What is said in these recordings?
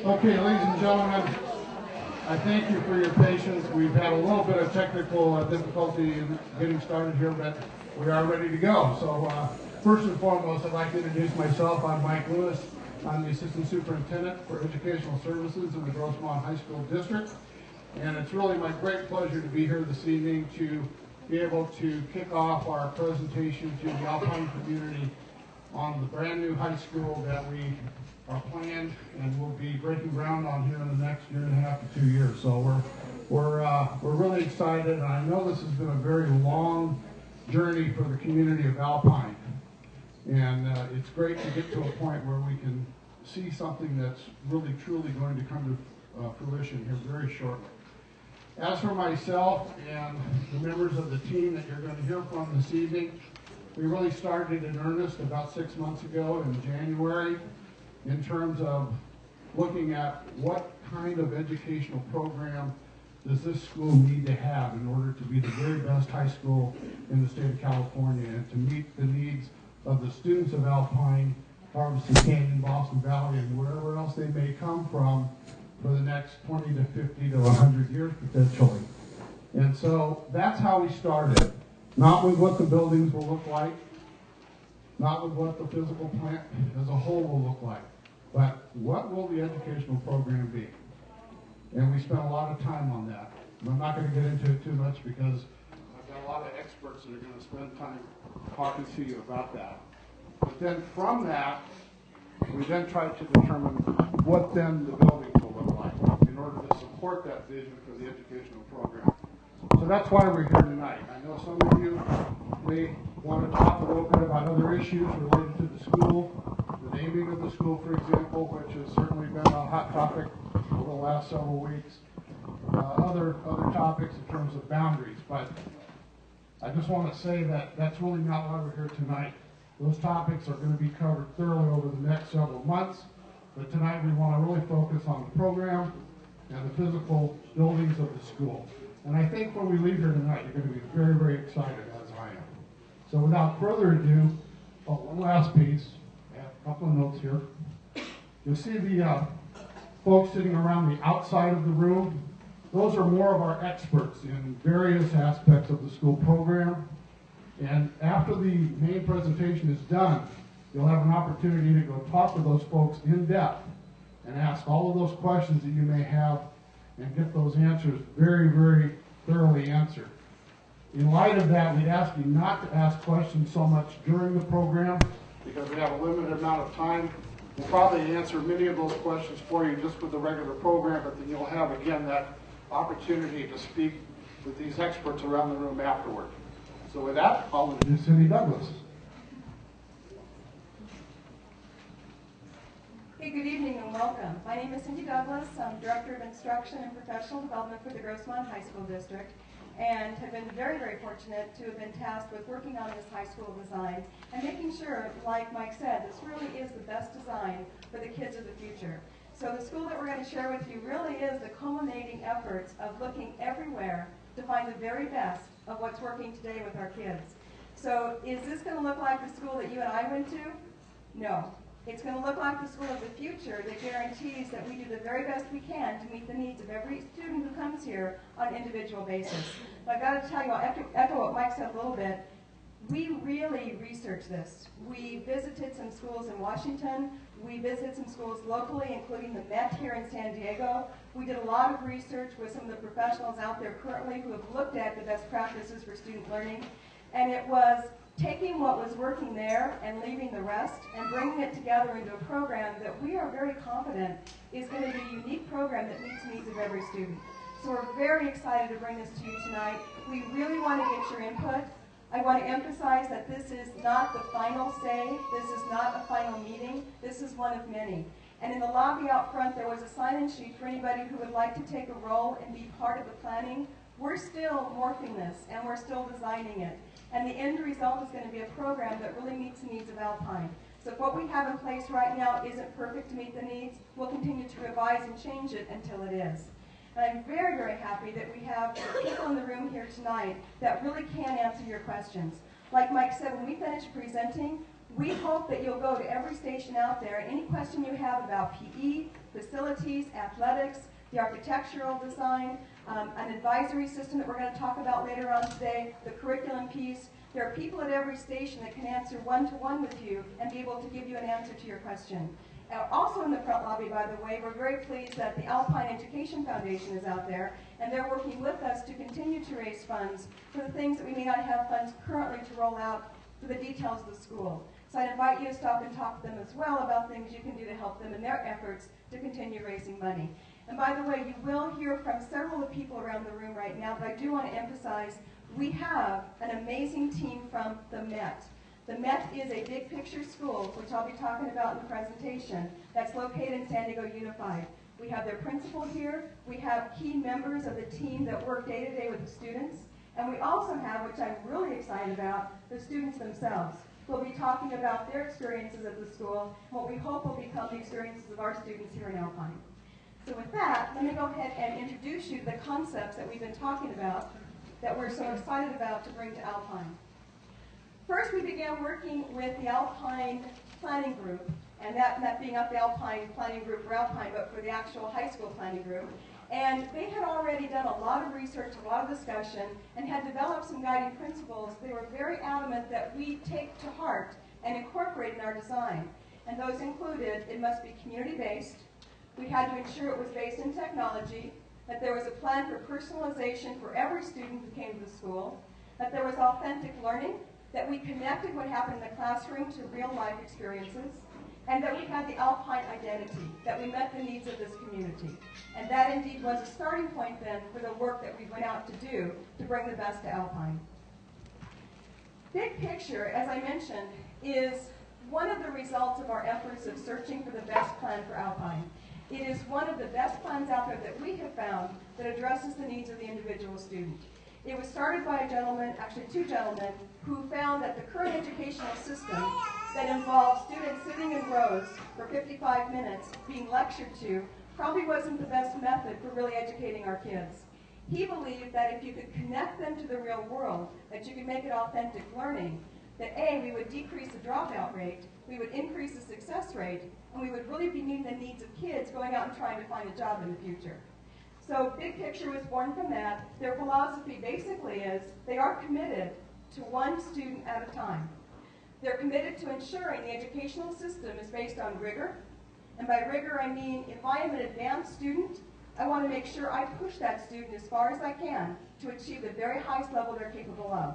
Okay, ladies and gentlemen, I thank you for your patience. We've had a little bit of technical difficulty in getting started here, but we are ready to go. So first and foremost, I'd like to introduce myself. I'm Mike Lewis. I'm the Assistant Superintendent for Educational Services in the Grossmont High School District. And it's really my great pleasure to be here this evening to be able to kick off our presentation to the Alpine community on the brand new high school that we are planned and will be breaking ground on here in the next year and a half to 2 years. So we're really excited, and I know this has been a very long journey for the community of Alpine. And it's great to get to a point where we can see something that's really truly going to come to fruition here very shortly. As for myself and the members of the team that you're going to hear from this evening, we really started in earnest about 6 months ago in January in terms of looking at what kind of educational program does this school need to have in order to be the very best high school in the state of California and to meet the needs of the students of Alpine, Harveston Canyon, Boston Valley, and wherever else they may come from for the next 20 to 50 to 100 years potentially. And so that's how we started. Not with what the buildings will look like, not with what the physical plant as a whole will look like, but what will the educational program be? And we spent a lot of time on that. And I'm not going to get into it too much because I've got a lot of experts that are going to spend time talking to you about that. But then from that, we then tried to determine what then the buildings will look like in order to support that vision for the educational program. So that's why we're here tonight. I know some of you may want to talk a little bit about other issues related to the school, the naming of the school, for example, which has certainly been a hot topic over the last several weeks. Other topics in terms of boundaries, but I just want to say that that's really not why we're here tonight. Those topics are going to be covered thoroughly over the next several months, but tonight we want to really focus on the program and the physical buildings of the school. And I think when we leave here tonight, you're going to be very, very excited, as I am. So without further ado, one last piece. I have a couple of notes here. You'll see the folks sitting around the outside of the room. Those are more of our experts in various aspects of the school program. And after the main presentation is done, you'll have an opportunity to go talk to those folks in depth and ask all of those questions that you may have and get those answers very, very thoroughly answered. In light of that, we'd ask you not to ask questions so much during the program because we have a limited amount of time. We'll probably answer many of those questions for you just with the regular program, but then you'll have, again, that opportunity to speak with these experts around the room afterward. So with that, I'll introduce Cindy Douglas. Hey, good evening and welcome. My name is Cindy Douglas. I'm Director of Instruction and Professional Development for the Grossmont High School District and have been very, very fortunate to have been tasked with working on this high school design and making sure, like Mike said, this really is the best design for the kids of the future. So the school that we're going to share with you really is the culminating efforts of looking everywhere to find the very best of what's working today with our kids. So is this going to look like the school that you and I went to? No. It's going to look like the school of the future that guarantees that we do the very best we can to meet the needs of every student who comes here on an individual basis. But I've got to tell you, I'll echo what Mike said a little bit. We really researched this. We visited some schools in Washington. We visited some schools locally, including the Met here in San Diego. We did a lot of research with some of the professionals out there currently who have looked at the best practices for student learning. And it was taking what was working there and leaving the rest and bringing it together into a program that we are very confident is going to be a unique program that meets the needs of every student. So we're very excited to bring this to you tonight. We really want to get your input. I want to emphasize that this is not the final say. This is not a final meeting. This is one of many. And in the lobby out front, there was a sign-in sheet for anybody who would like to take a role and be part of the planning. We're still morphing this, and we're still designing it. And the end result is going to be a program that really meets the needs of Alpine. So if what we have in place right now isn't perfect to meet the needs, we'll continue to revise and change it until it is. And I'm very, very happy that we have people in the room here tonight that really can answer your questions. Like Mike said, when we finish presenting, We hope that you'll go to every station out there. Any question you have about PE, facilities, athletics, the architectural design, an advisory system that we're going to talk about later on today, the curriculum piece. There are people at every station that can answer one-to-one with you and be able to give you an answer to your question. Also in the front lobby, by the way, we're very pleased that the Alpine Education Foundation is out there, and they're working with us to continue to raise funds for the things that we may not have funds currently to roll out for the details of the school. So I'd invite you to stop and talk to them as well about things you can do to help them in their efforts to continue raising money. And by the way, you will hear from several of the people around the room right now, but I do want to emphasize we have an amazing team from the Met. The Met is a big picture school, which I'll be talking about in the presentation, that's located in San Diego Unified. We have their principal here. We have key members of the team that work day to day with the students. And we also have, which I'm really excited about, the students themselves. We'll be talking about their experiences at the school, and what we hope will become the experiences of our students here in Alpine. So with that, let me go ahead and introduce you to the concepts that we've been talking about that we're so excited about to bring to Alpine. First, we began working with the Alpine Planning Group, and that being not the Alpine Planning Group for Alpine, but for the actual high school planning group. And they had already done a lot of research, a lot of discussion, and had developed some guiding principles they were very adamant that we take to heart and incorporate in our design. And those included, it must be community-based, we had to ensure it was based in technology, that there was a plan for personalization for every student who came to the school, that there was authentic learning, that we connected what happened in the classroom to real-life experiences, and that we had the Alpine identity, that we met the needs of this community. And that indeed was a starting point then for the work that we went out to do to bring the best to Alpine. Big picture, as I mentioned, is one of the results of our efforts of searching for the best plan for Alpine. It is one of the best plans out there that we have found that addresses the needs of the individual student. It was started by a gentleman, actually two gentlemen, who found that the current educational system that involves students sitting in rows for 55 minutes being lectured to probably wasn't the best method for really educating our kids. He believed that if you could connect them to the real world, that you could make it authentic learning, that A, we would decrease the dropout rate, we would increase the success rate, and we would really be meeting the needs of kids going out and trying to find a job in the future. So Big Picture was born from that. Their philosophy basically is they are committed to one student at a time. They're committed to ensuring the educational system is based on rigor. And by rigor, I mean if I am an advanced student, I want to make sure I push that student as far as I can to achieve the very highest level they're capable of.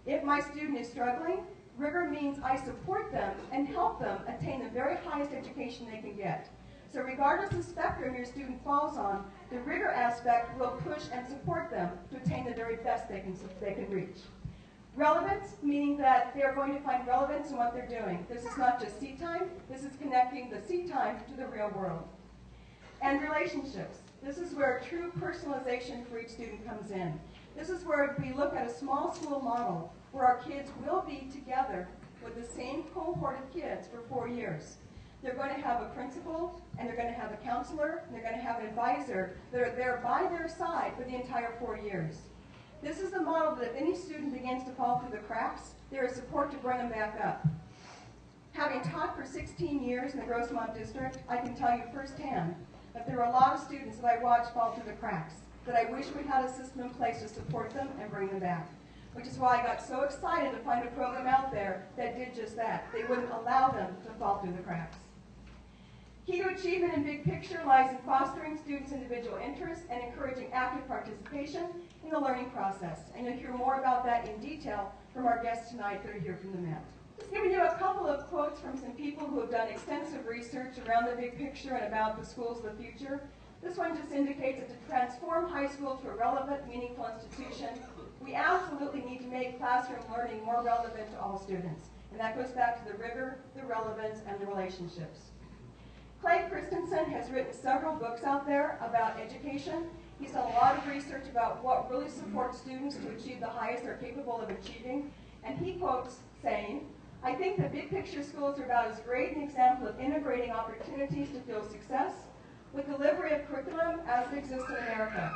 If my student is struggling, rigor means I support them and help them attain the very highest education they can get. So regardless of the spectrum your student falls on, the rigor aspect will push and support them to attain the very best they can reach. Relevance, meaning that they are going to find relevance in what they're doing. This is not just seat time, this is connecting the seat time to the real world. And relationships. This is where true personalization for each student comes in. This is where we look at a small school model where our kids will be together with the same cohort of kids for 4 years. They're going to have a principal, and they're going to have a counselor, and they're going to have an advisor that are there by their side for the entire 4 years. This is the model that if any student begins to fall through the cracks, there is support to bring them back up. Having taught for 16 years in the Grossmont District, I can tell you firsthand that there are a lot of students that I watch fall through the cracks, that I wish we had a system in place to support them and bring them back. Which is why I got so excited to find a program out there that did just that. They wouldn't allow them to fall through the cracks. Key to achievement in Big Picture lies in fostering students' individual interests and encouraging active participation in the learning process. And you'll hear more about that in detail from our guests tonight that are here from the Met. Just giving you a couple of quotes from some people who have done extensive research around the Big Picture and about the schools of the future. This one just indicates that to transform high school to a relevant, meaningful institution, we absolutely need to make classroom learning more relevant to all students. And that goes back to the rigor, the relevance, and the relationships. Clay Christensen has written several books out there about education. He's done a lot of research about what really supports students to achieve the highest they're capable of achieving. And he quotes saying, "I think the Big Picture schools are about as great an example of integrating opportunities to feel success with delivery of curriculum as it exists in America.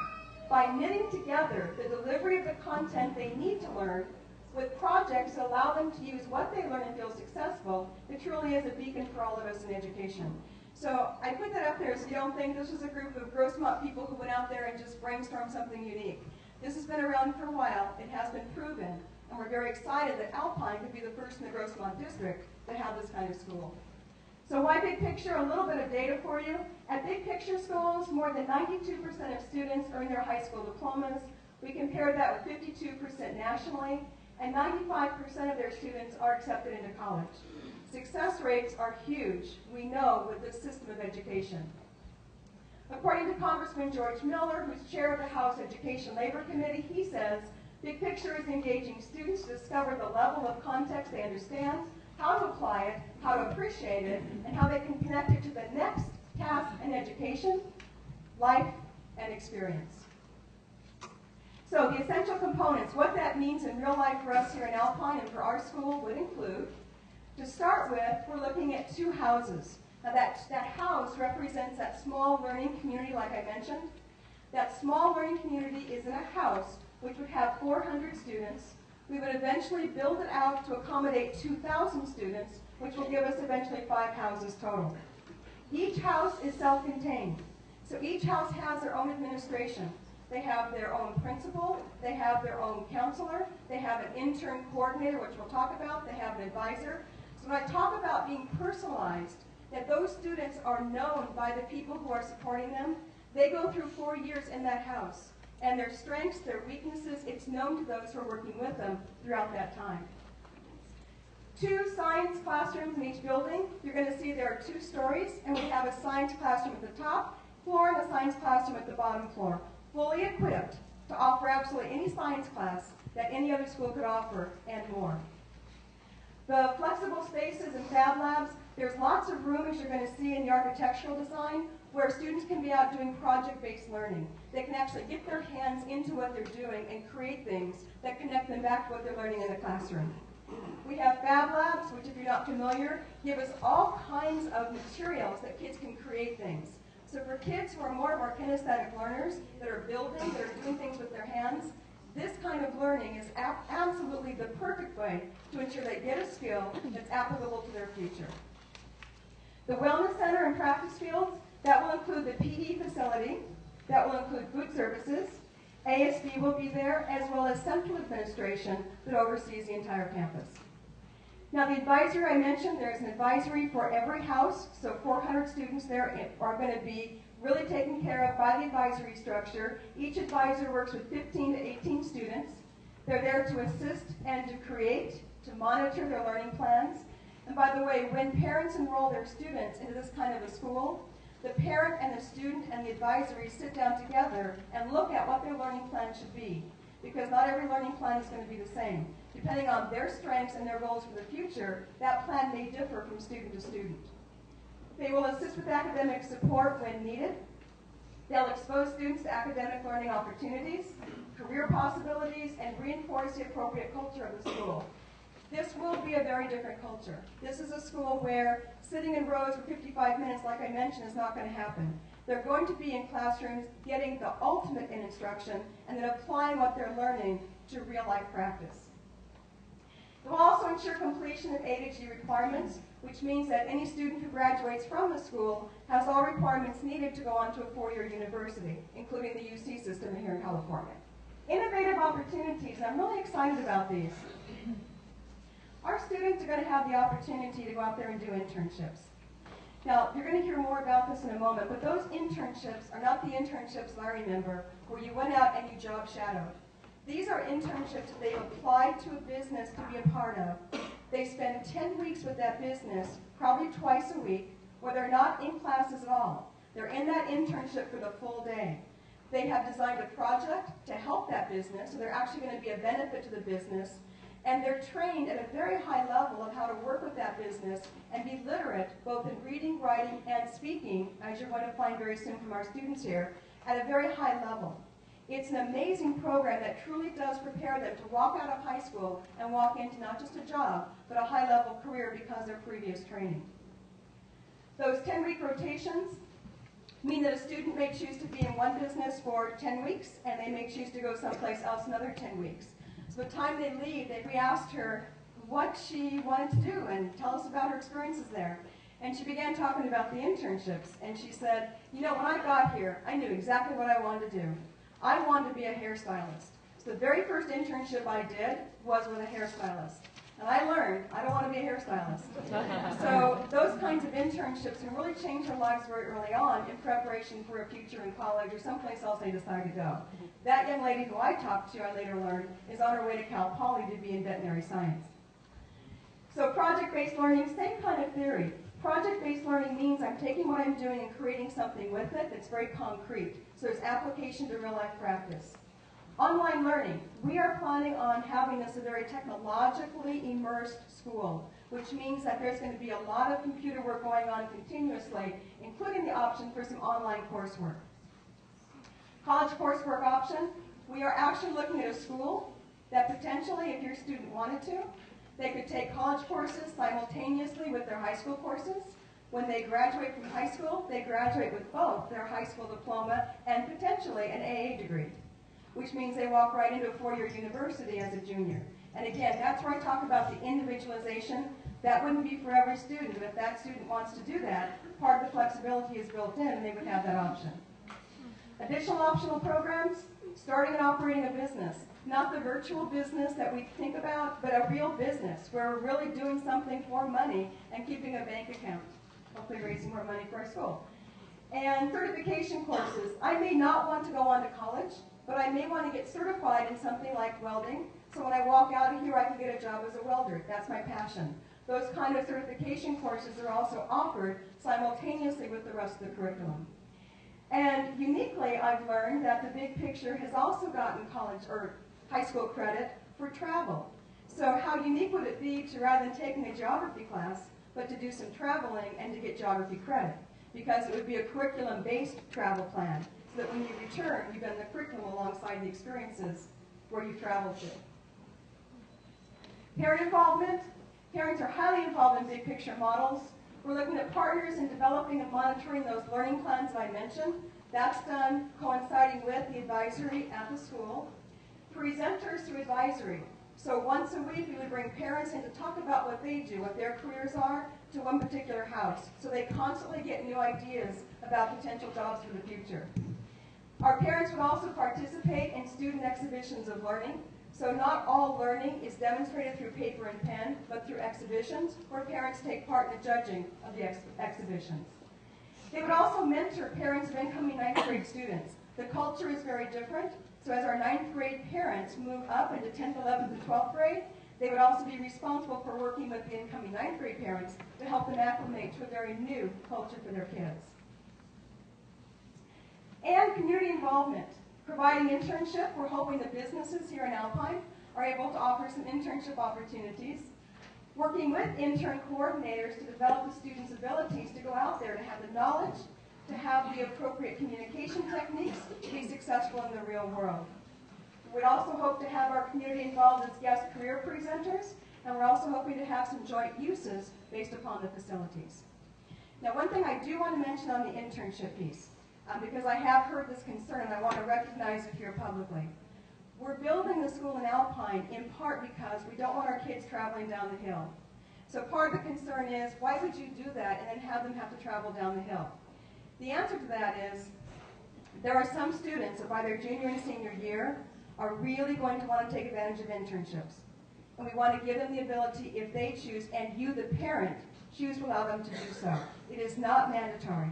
By knitting together the delivery of the content they need to learn with projects that allow them to use what they learn and feel successful. It truly is a beacon for all of us in education. So I put that up there so you don't think this was a group of Grossmont people who went out there and just brainstormed something unique. This has been around for a while. It has been proven. And we're very excited that Alpine could be the first in the Grossmont district to have this kind of school. So why Big Picture? A little bit of data for you. At Big Picture schools, more than 92% of students earn their high school diplomas. We compared that with 52% nationally, and 95% of their students are accepted into college. Success rates are huge, we know, with this system of education. According to Congressman George Miller, who's chair of the House Education Labor Committee, he says, Big Picture is engaging students to discover the level of context they understand, how to apply it, how to appreciate it, and how they can connect it to the next task in education, life, and experience. So the essential components, what that means in real life for us here in Alpine and for our school would include, to start with, we're looking at 2 houses. Now that house represents that small learning community like I mentioned. That small learning community is in a house which would have 400 students. We would eventually build it out to accommodate 2,000 students, which will give us eventually 5 houses total. Each house is self-contained, so each house has their own administration. They have their own principal, they have their own counselor, they have an intern coordinator, which we'll talk about, they have an advisor. So when I talk about being personalized, that those students are known by the people who are supporting them, they go through 4 years in that house. And their strengths, their weaknesses, it's known to those who are working with them throughout that time. 2 science classrooms in each building. You're going to see there are 2 stories, and we have a science classroom at the top floor and a science classroom at the bottom floor, fully equipped to offer absolutely any science class that any other school could offer and more. The flexible spaces and fab labs, there's lots of room, as you're going to see in the architectural design, where students can be out doing project-based learning. They can actually get their hands into what they're doing and create things that connect them back to what they're learning in the classroom. We have fab labs, which if you're not familiar, give us all kinds of materials that kids can create things. So for kids who are more of our kinesthetic learners, that are building, that are doing things with their hands, this kind of learning is absolutely the perfect way to ensure they get a skill that's applicable to their future. The Wellness Center and practice fields, that will include the PE facility, that will include food services, ASD will be there, as well as central administration that oversees the entire campus. Now the advisory I mentioned, there's an advisory for every house, so 400 students there are going to be really taken care of by the advisory structure. Each advisor works with 15 to 18 students. They're there to assist and to create, to monitor their learning plans. And by the way, when parents enroll their students into this kind of a school, the parent and the student and the advisory sit down together and look at what their learning plan should be, because not every learning plan is going to be the same. Depending on their strengths and their goals for the future, that plan may differ from student to student. They will assist with academic support when needed. They'll expose students to academic learning opportunities, career possibilities, and reinforce the appropriate culture of the school. This will be a very different culture. This is a school where sitting in rows for 55 minutes, like I mentioned, is not going to happen. They're going to be in classrooms getting the ultimate in instruction and then applying what they're learning to real-life practice. It will also ensure completion of A to G requirements, which means that any student who graduates from the school has all requirements needed to go on to a 4-year university, including the UC system here in California. Innovative opportunities, and I'm really excited about these. Our students are going to have the opportunity to go out there and do internships. Now, you're going to hear more about this in a moment, but those internships are not the internships that I remember where you went out and you job shadowed. These are internships that they've applied to a business to be a part of. They spend 10 weeks with that business, probably twice a week, where they're not in classes at all. They're in that internship for the full day. They have designed a project to help that business, so they're actually going to be a benefit to the business, and they're trained at a very high level of how to work with that business and be literate both in reading, writing, and speaking, as you're going to find very soon from our students here, at a very high level. It's an amazing program that truly does prepare them to walk out of high school and walk into not just a job, but a high-level career because of their previous training. Those 10-week rotations mean that a student may choose to be in one business for 10 weeks, and they may choose to go someplace else another 10 weeks. So by the time they leave, we asked her what she wanted to do and tell us about her experiences there. And she began talking about the internships. And she said, you know, when I got here, I knew exactly what I wanted to do. I wanted to be a hairstylist. So the very first internship I did was with a hairstylist. And I learned I don't want to be a hairstylist. So those kinds of internships can really change their lives very early on in preparation for a future in college or someplace else they decide to go. That young lady who I talked to, I later learned, is on her way to Cal Poly to be in veterinary science. So project-based learning, same kind of theory. Project-based learning means I'm taking what I'm doing and creating something with it that's very concrete. So there's application to real-life practice. Online learning, we are planning on having this a very technologically immersed school, which means that there's going to be a lot of computer work going on continuously, including the option for some online coursework. College coursework option, we are actually looking at a school that potentially, if your student wanted to, they could take college courses simultaneously with their high school courses. When they graduate from high school, they graduate with both their high school diploma and potentially an AA degree, which means they walk right into a four-year university as a junior. And again, that's where I talk about the individualization. That wouldn't be for every student, but if that student wants to do that, part of the flexibility is built in and they would have that option. Additional optional programs, starting and operating a business. Not the virtual business that we think about, but a real business where we're really doing something for money and keeping a bank account, hopefully raising more money for our school. And certification courses. I may not want to go on to college, but I may want to get certified in something like welding, so when I walk out of here, I can get a job as a welder. That's my passion. Those kind of certification courses are also offered simultaneously with the rest of the curriculum. And uniquely, I've learned that the big picture has also gotten college or high school credit for travel. So how unique would it be to, rather than taking a geography class, but to do some traveling and to get geography credit? Because it would be a curriculum-based travel plan, so that when you return, you've done the curriculum alongside the experiences where you've traveled to. Parent involvement. Parents are highly involved in big picture models. We're looking at partners in developing and monitoring those learning plans that I mentioned. That's done coinciding with the advisory at the school. Presenters through advisory. So once a week, we would bring parents in to talk about what they do, what their careers are, to one particular house. So they constantly get new ideas about potential jobs for the future. Our parents would also participate in student exhibitions of learning. So not all learning is demonstrated through paper and pen, but through exhibitions where parents take part in the judging of the exhibitions. They would also mentor parents of incoming 9th grade students. The culture is very different. So as our 9th grade parents move up into 10th, 11th, and 12th grade, they would also be responsible for working with the incoming 9th grade parents to help them acclimate to a very new culture for their kids. And community involvement. Providing internship, we're hoping the businesses here in Alpine are able to offer some internship opportunities. Working with intern coordinators to develop the students' abilities to go out there, to have the knowledge, to have the appropriate communication techniques to be successful in the real world. We'd also hope to have our community involved as guest career presenters, and we're also hoping to have some joint uses based upon the facilities. Now, one thing I do want to mention on the internship piece, because I have heard this concern and I want to recognize it here publicly. We're building the school in Alpine in part because we don't want our kids traveling down the hill. So part of the concern is, why would you do that and then have them have to travel down the hill? The answer to that is, there are some students that by their junior and senior year are really going to want to take advantage of internships. And we want to give them the ability, if they choose, and you, the parent, choose to allow them to do so. It is not mandatory.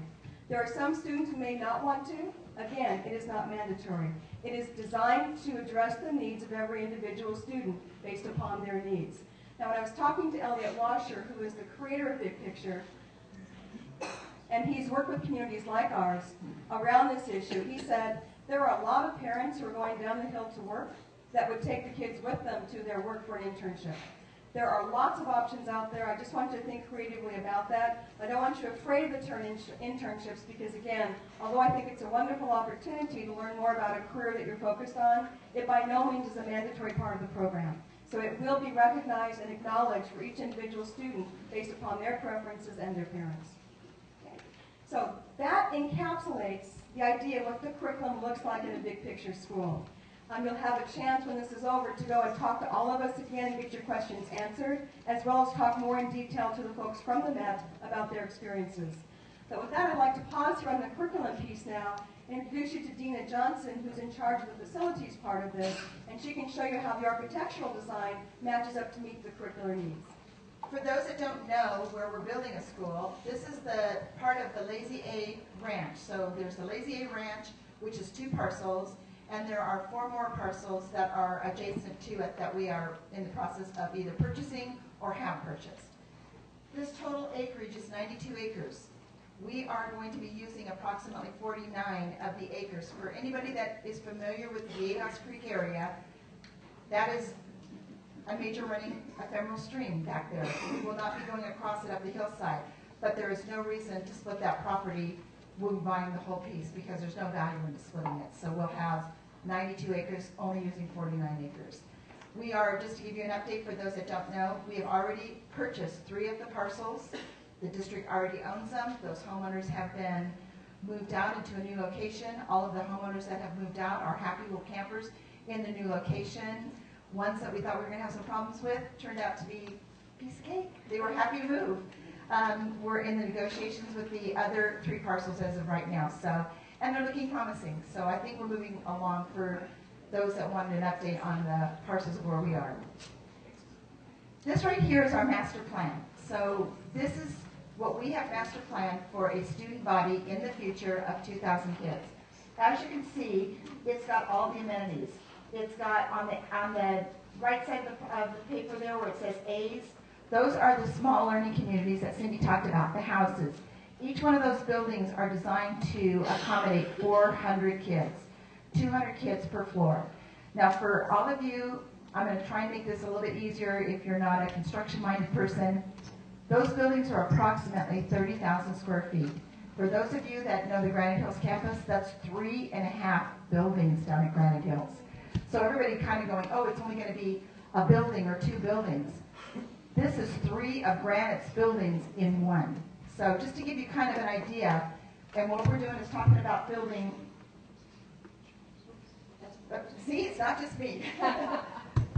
There are some students who may not want to. Again, it is not mandatory. It is designed to address the needs of every individual student based upon their needs. Now, when I was talking to Elliot Washer, who is the creator of Big Picture, and he's worked with communities like ours around this issue, he said there are a lot of parents who are going down the hill to work that would take the kids with them to their work for an internship. There are lots of options out there. I just want you to think creatively about that. I don't want you afraid of the term internships because, again, although I think it's a wonderful opportunity to learn more about a career that you're focused on, it by no means is a mandatory part of the program. So it will be recognized and acknowledged for each individual student based upon their preferences and their parents. Okay. So that encapsulates the idea of what the curriculum looks like in a big picture school. You'll have a chance when this is over to go and talk to all of us again and get your questions answered, as well as talk more in detail to the folks from the Met about their experiences. But with that, I'd like to pause here on the curriculum piece now and introduce you to Dina Johnson, who's in charge of the facilities part of this, and she can show you how the architectural design matches up to meet the curricular needs. For those that don't know where we're building a school, this is the part of the Lazy A Ranch. So there's the Lazy A Ranch, which is 2 parcels, and there are 4 more parcels that are adjacent to it that we are in the process of either purchasing or have purchased. This total acreage is 92 acres. We are going to be using approximately 49 of the acres. For anybody that is familiar with the Yeahats Creek area, that is a major running ephemeral stream back there. We will not be going across it up the hillside, but there is no reason to split that property when buying the whole piece because there's no value in splitting it. So we'll have 92 acres, only using 49 acres. We are, just to give you an update for those that don't know, we have already purchased 3 of the parcels. The district already owns them. Those homeowners have been moved out into a new location. All of the homeowners that have moved out are happy little campers in the new location. Ones that we thought we were going to have some problems with turned out to be a piece of cake. They were happy to move. We're in the negotiations with the other 3 parcels as of right now. So, and they're looking promising. So I think we're moving along for those that wanted an update on the parcels of where we are. This right here is our master plan. So this is what we have master planned for a student body in the future of 2,000 kids. As you can see, it's got all the amenities. It's got on the right side of the paper there where it says A's, those are the small learning communities that Cindy talked about, the houses. Each one of those buildings are designed to accommodate 400 kids, 200 kids per floor. Now for all of you, I'm going to try and make this a little bit easier if you're not a construction-minded person. Those buildings are approximately 30,000 square feet. For those of you that know the Granite Hills campus, that's 3.5 buildings down at Granite Hills. So everybody kind of going, oh, it's only going to be a building or 2 buildings. This is 3 of Granite's buildings in one. So just to give you kind of an idea, and what we're doing is talking about building, see, it's not just me.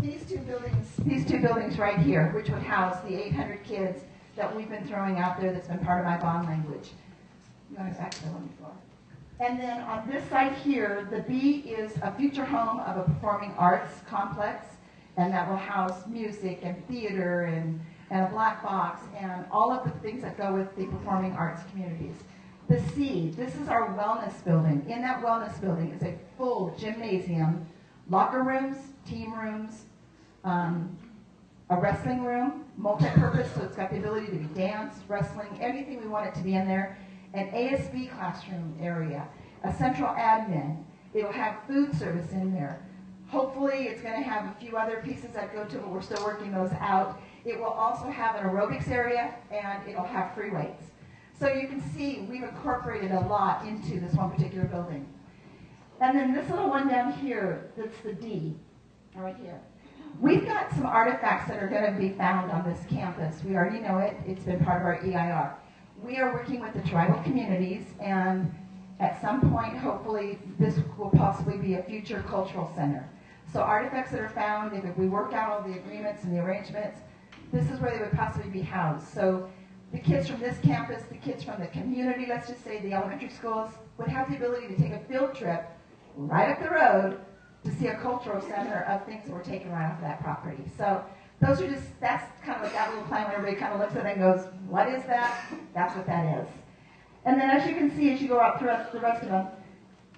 These two buildings right here, which would house the 800 kids that we've been throwing out there that's been part of my bond language. You want to back to the one before. And then on this side here, the B is a future home of a performing arts complex, and that will house music and theater and a black box and all of the things that go with the performing arts communities. The C, this is our wellness building. In that wellness building is a full gymnasium, locker rooms, team rooms, a wrestling room, multi-purpose, so it's got the ability to be dance, wrestling, anything we want it to be in there. An ASB classroom area, a central admin. It'll have food service in there. Hopefully it's going to have a few other pieces that go to it, but we're still working those out. It will also have an aerobics area, and it'll have free weights. So you can see we've incorporated a lot into this one particular building. And then this little one down here, that's the D, right here. We've got some artifacts that are going to be found on this campus. We already know it. It's been part of our EIR. We are working with the tribal communities, and at some point, hopefully, this will possibly be a future cultural center. So artifacts that are found, if we work out all the agreements and the arrangements, this is where they would possibly be housed. So the kids from this campus, the kids from the community, let's just say the elementary schools, would have the ability to take a field trip right up the road to see a cultural center of things that were taken right off that property. So those are just, that's kind of like that little plan where everybody kind of looks at it and goes, what is that? That's what that is. And then as you can see, as you go out through the rest of them,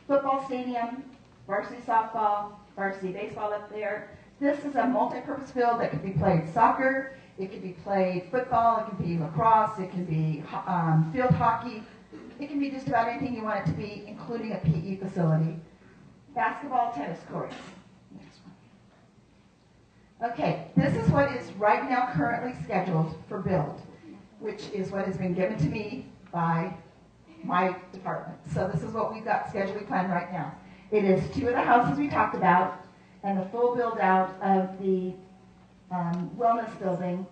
football stadium, varsity softball, varsity baseball up there. This is a multi-purpose field that could be played soccer, it could be played football, it can be lacrosse, it can be field hockey. It can be just about anything you want it to be, including a PE facility. Basketball, tennis courts. Next one. Okay, this is what is right now currently scheduled for build, which is what has been given to me by my department. So this is what we've got scheduling planned right now. It is 2 of the houses we talked about, and the full build out of the wellness building,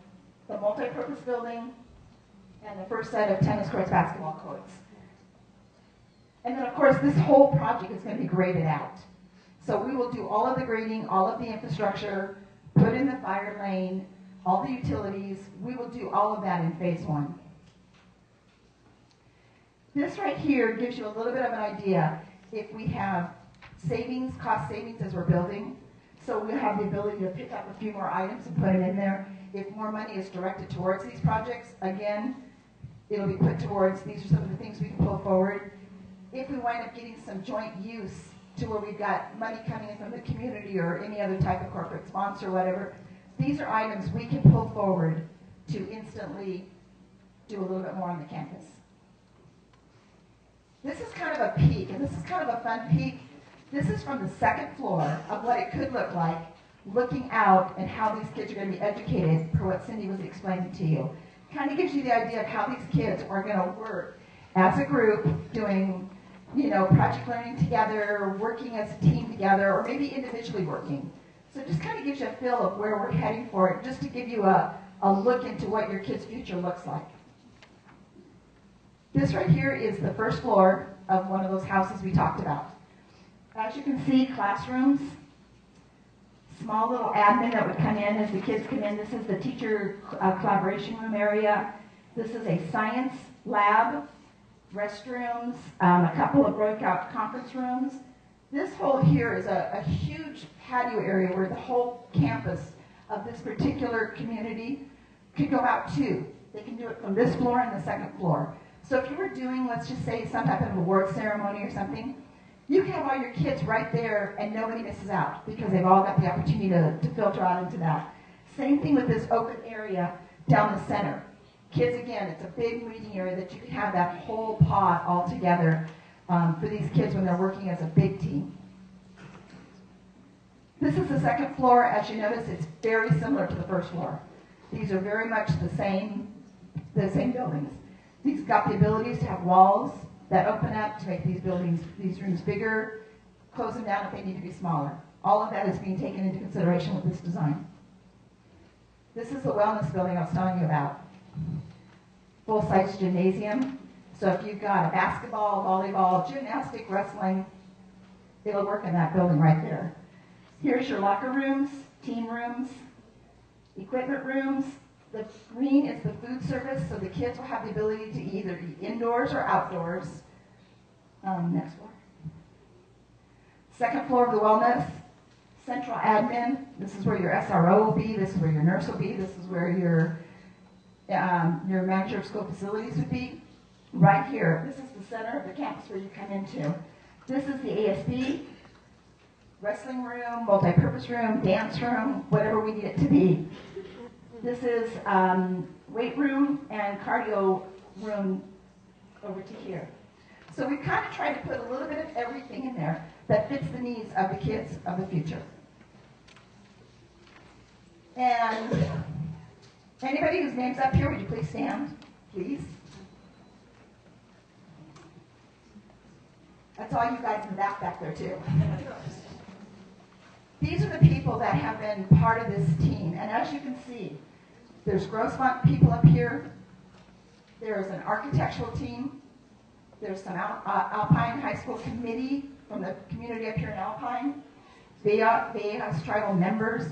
the multi-purpose building, and the first set of tennis courts, basketball courts. And then of course this whole project is going to be graded out. So we will do all of the grading, all of the infrastructure, put in the fire lane, all the utilities. We will do all of that in phase 1. This right here gives you a little bit of an idea if we have savings, cost savings as we're building. So we'll have the ability to pick up a few more items and put them in there. If more money is directed towards these projects, again, it'll be put towards, these are some of the things we can pull forward. If we wind up getting some joint use to where we've got money coming in from the community or any other type of corporate sponsor or whatever, these are items we can pull forward to instantly do a little bit more on the campus. This is kind of a peek, and this is kind of a fun peek. This is from the second floor of what it could look like, looking out and how these kids are going to be educated per what Cindy was explaining to you. Kind of gives you the idea of how these kids are going to work as a group, doing, you know, project learning together, working as a team together, or maybe individually working. So it just kind of gives you a feel of where we're heading for it, just to give you a look into what your kid's future looks like. This right here is the first floor of one of those houses we talked about. As you can see, classrooms, small little admin that would come in as the kids come in. This is the teacher collaboration room area. This is a science lab, restrooms, a couple of breakout conference rooms. This whole here is a huge patio area where the whole campus of this particular community could go out to. They can do it from this floor and the second floor. So if you were doing, let's just say, some type of award ceremony or something, you can have all your kids right there and nobody misses out because they've all got the opportunity to filter out into that. Same thing with this open area down the center. Kids, again, it's a big meeting area that you can have that whole pod all together for these kids when they're working as a big team. This is the second floor. As you notice, it's very similar to the first floor. These are very much the same buildings. These got the abilities to have walls that open up to make these buildings, these rooms bigger, close them down if they need to be smaller. All of that is being taken into consideration with this design. This is the wellness building I was telling you about. Full-size gymnasium. So if you've got a basketball, volleyball, gymnastic, wrestling, it'll work in that building right there. Here's your locker rooms, team rooms, equipment rooms. The green is the food service, so the kids will have the ability to either eat indoors or outdoors. Next floor. Second floor of the wellness, central admin. This is where your SRO will be. This is where your nurse will be. This is where your manager of school facilities would be. Right here, this is the center of the campus where you come into. This is the ASB, wrestling room, multi-purpose room, dance room, whatever we need it to be. This is weight room and cardio room over to here. So we kind of tried to put a little bit of everything in there that fits the needs of the kids of the future. And anybody whose name's up here, would you please stand, please? That's all you guys in the back there too. These are the people that have been part of this team. And as you can see, there's Grossmont people up here. There's an architectural team. There's some Alpine High School committee from the community up here in Alpine. Viejas tribal members.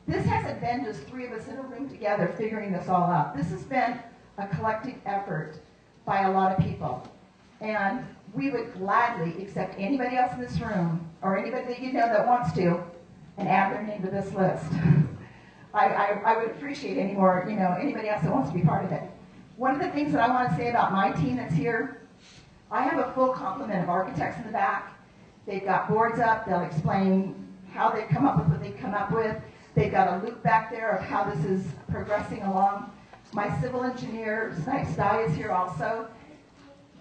This hasn't been just three of us in a room together figuring this all out. This has been a collective effort by a lot of people. And we would gladly accept anybody else in this room or anybody that you know that wants to and add their name to this list. I would appreciate anybody else that wants to be part of it. One of the things that I want to say about my team that's here, I have a full complement of architects in the back. They've got boards up. They'll explain how they've come up with what they've come up with. They've got a loop back there of how this is progressing along. My civil engineer, Snipe Sty, is here also.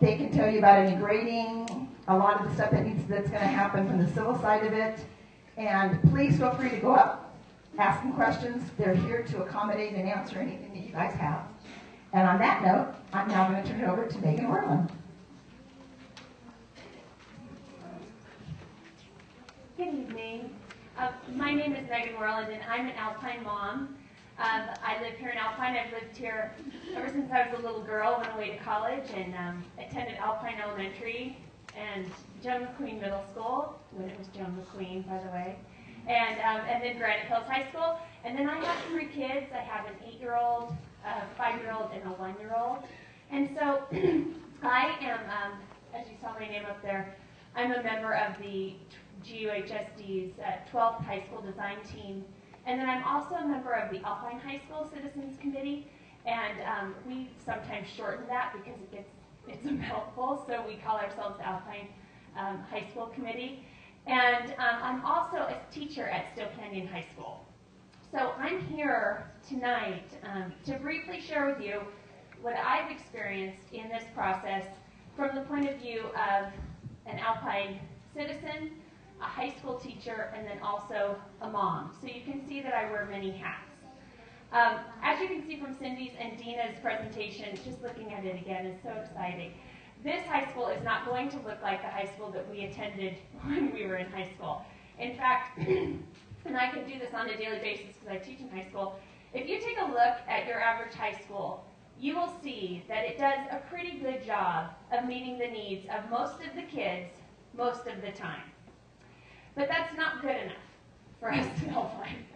They can tell you about any grading, a lot of the stuff that's going to happen from the civil side of it. And please feel free to go up, ask them questions. They're here to accommodate and answer anything that you guys have. And on that note, I'm now going to turn it over to Megan Orland. Good evening. My name is Megan Orland, and I'm an Alpine mom. I live here in Alpine. I've lived here ever since I was a little girl, went away to college, and attended Alpine Elementary, and Joan McQueen Middle School, when it was Joan McQueen, by the way, and then Granite Hills High School. And then I have 3 kids. I have an 8-year-old, a 5-year-old, and a 1-year-old. And so I am, as you saw my name up there, I'm a member of the GUHSD's 12th High School Design Team. And then I'm also a member of the Alpine High School Citizens Committee. And we sometimes shorten that because it's a mouthful, so we call ourselves the Alpine High School Committee. And I'm also a teacher at Still Canyon High School. So I'm here tonight to briefly share with you what I've experienced in this process from the point of view of an Alpine citizen, a high school teacher, and then also a mom. So you can see that I wear many hats. As you can see from Cindy's and Dina's presentation, just looking at it again is so exciting. This high school is not going to look like the high school that we attended when we were in high school. In fact, and I can do this on a daily basis because I teach in high school, if you take a look at your average high school, you will see that it does a pretty good job of meeting the needs of most of the kids most of the time. But that's not good enough for us in Alpine.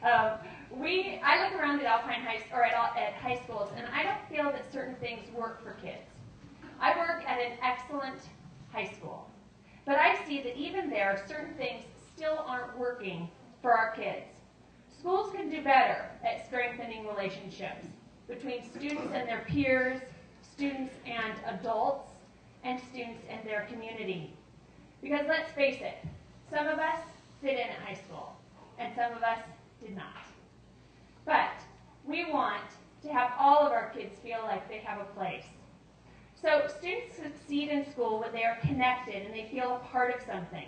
I look around at Alpine at high schools, and I don't feel that certain things work for kids. I work at an excellent high school, but I see that even there, certain things still aren't working for our kids. Schools can do better at strengthening relationships between students and their peers, students and adults, and students and their community. Because let's face it, some of us fit in at high school, and some of us did not. But we want to have all of our kids feel like they have a place. So students succeed in school when they are connected and they feel a part of something.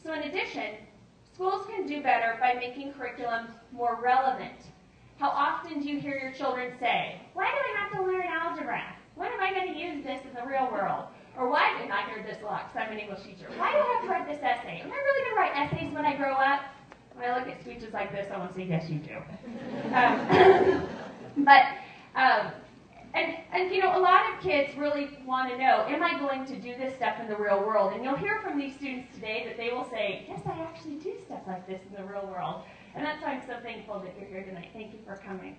So in addition, schools can do better by making curriculum more relevant. How often do you hear your children say, "Why do I have to learn algebra? When am I going to use this in the real world?" Or why, and I hear this a lot because I'm an English teacher, "Why do I have to write this essay? Am I really going to write essays when I grow up?" When I look at speeches like this, I want to say, yes, you do. And you know, a lot of kids really want to know, am I going to do this stuff in the real world? And you'll hear from these students today that they will say, yes, I actually do stuff like this in the real world. And that's why I'm so thankful that you're here tonight. Thank you for coming.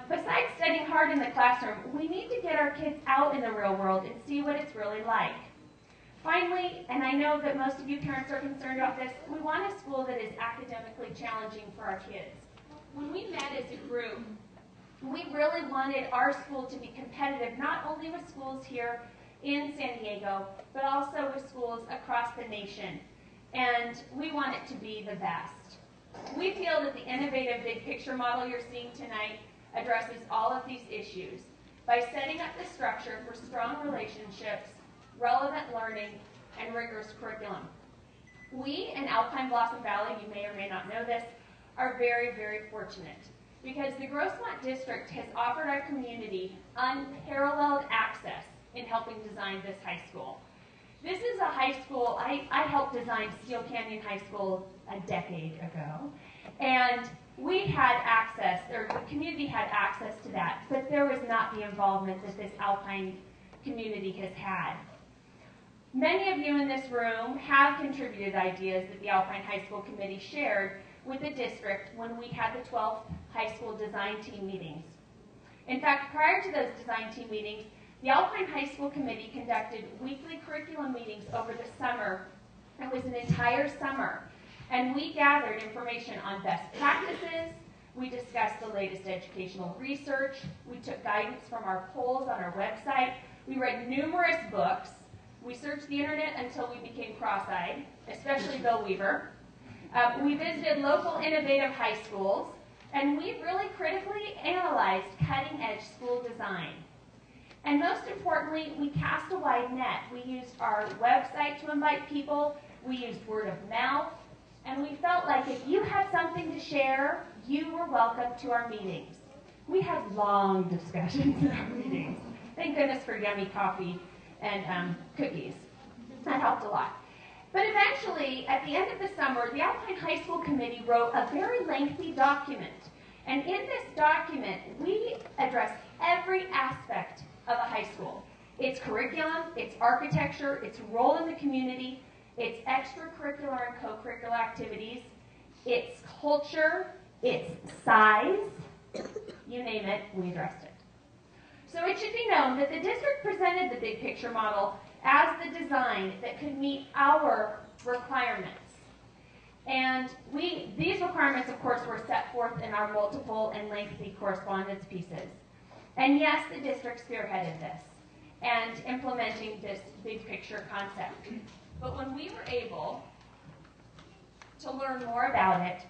Besides studying hard in the classroom, we need to get our kids out in the real world and see what it's really like. Finally, and I know that most of you parents are concerned about this, we want a school that is academically challenging for our kids. When we met as a group, we really wanted our school to be competitive, not only with schools here in San Diego, but also with schools across the nation. And we want it to be the best. We feel that the innovative big picture model you're seeing tonight addresses all of these issues by setting up the structure for strong relationships, relevant learning, and rigorous curriculum. We in Alpine Blossom Valley, you may or may not know this, are very, very fortunate because the Grossmont District has offered our community unparalleled access in helping design this high school. This is a high school, I helped design Steel Canyon High School a decade ago, and we had access, or the community had access to that, but there was not the involvement that this Alpine community has had. Many of you in this room have contributed ideas that the Alpine High School Committee shared with the district when we had the 12th High School Design Team meetings. In fact, prior to those design team meetings, the Alpine High School Committee conducted weekly curriculum meetings over the summer. It was an entire summer. And we gathered information on best practices, we discussed the latest educational research, we took guidance from our polls on our website, we read numerous books, we searched the internet until we became cross-eyed, especially Bill Weaver. We visited local innovative high schools, and we really critically analyzed cutting-edge school design. And most importantly, we cast a wide net. We used our website to invite people, we used word of mouth, and we felt like if you had something to share, you were welcome to our meetings. We had long discussions in our meetings. Thank goodness for yummy coffee and cookies. That helped a lot. But eventually, at the end of the summer, the Alpine High School Committee wrote a very lengthy document. And in this document, we addressed every aspect of a high school. Its curriculum, its architecture, its role in the community, its extracurricular and co-curricular activities, its culture, its size, you name it, we addressed it. So it should be known that the district presented the big picture model as the design that could meet our requirements. And these requirements, of course, were set forth in our multiple and lengthy correspondence pieces. And yes, the district spearheaded this and implementing this big picture concept. But when we were able to learn more about it,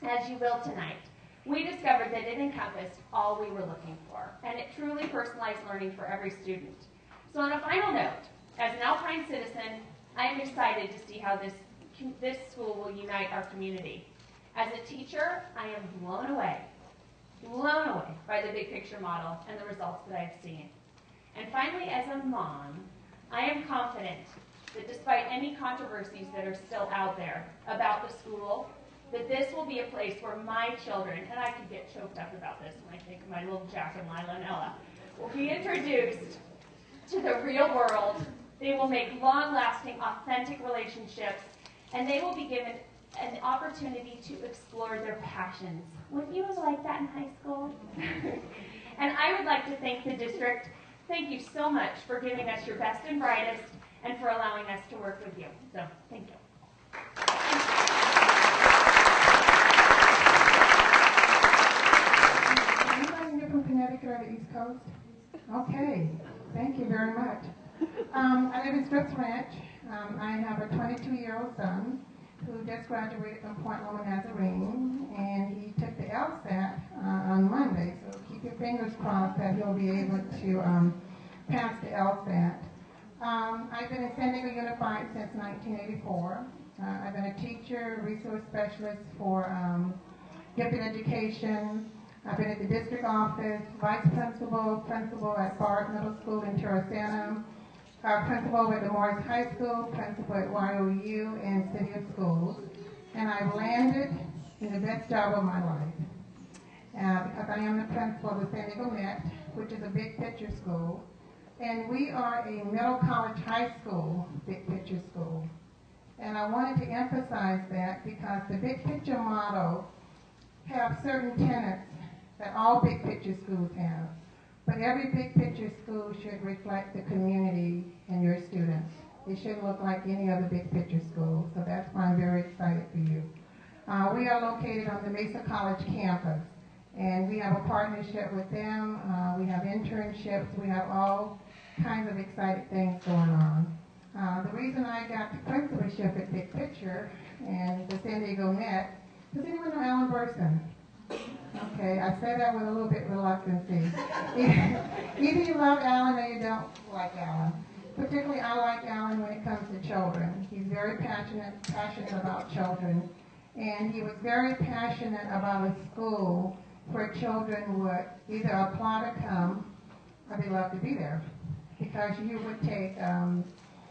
as you will tonight, we discovered that it encompassed all we were looking for, and it truly personalized learning for every student. So on a final note, as an Alpine citizen, I am excited to see how this school will unite our community. As a teacher, I am blown away by the big picture model and the results that I've seen. And finally, as a mom, I am confident that despite any controversies that are still out there about the school, that this will be a place where my children, and I could get choked up about this when I think of my little Jack and Lila and Ella, will be introduced to the real world. They will make long-lasting, authentic relationships, and they will be given an opportunity to explore their passions. Wouldn't you have liked that in high school? And I would like to thank the district. Thank you so much for giving us your best and brightest and for allowing us to work with you. So, thank you. Anybody here from Connecticut or the East Coast? Okay, thank you very much. I live in Strips Ranch. I have a 22-year-old son who just graduated from Point Loma Nazarene, and he took the LSAT on Monday, so keep your fingers crossed that he'll be able to pass the LSAT. I've been in San Diego Unified since 1984. I've been a teacher, resource specialist for gifted education. I've been at the district office, vice principal, principal at Bard Middle School in Terracina, principal at the Morris High School, principal at YOU and City of Schools. And I've landed in the best job of my life. Because I am the principal of the San Diego Met, which is a big picture school. And we are a middle college high school, big picture school. And I wanted to emphasize that because the big picture model have certain tenets that all big picture schools have. But every big picture school should reflect the community and your students. It shouldn't look like any other big picture school. So that's why I'm very excited for you. We are located on the Mesa College campus. And we have a partnership with them. We have internships. We have all kinds of exciting things going on. The reason I got the principalship at Big Picture and the San Diego Met, does anyone know Alan Burson? Okay, I say that with a little bit of reluctancy. Either you love Alan or you don't like Alan. Particularly, I like Alan when it comes to children. He's very passionate about children. And he was very passionate about a school where children would either apply to come or they love to be there. Because you would take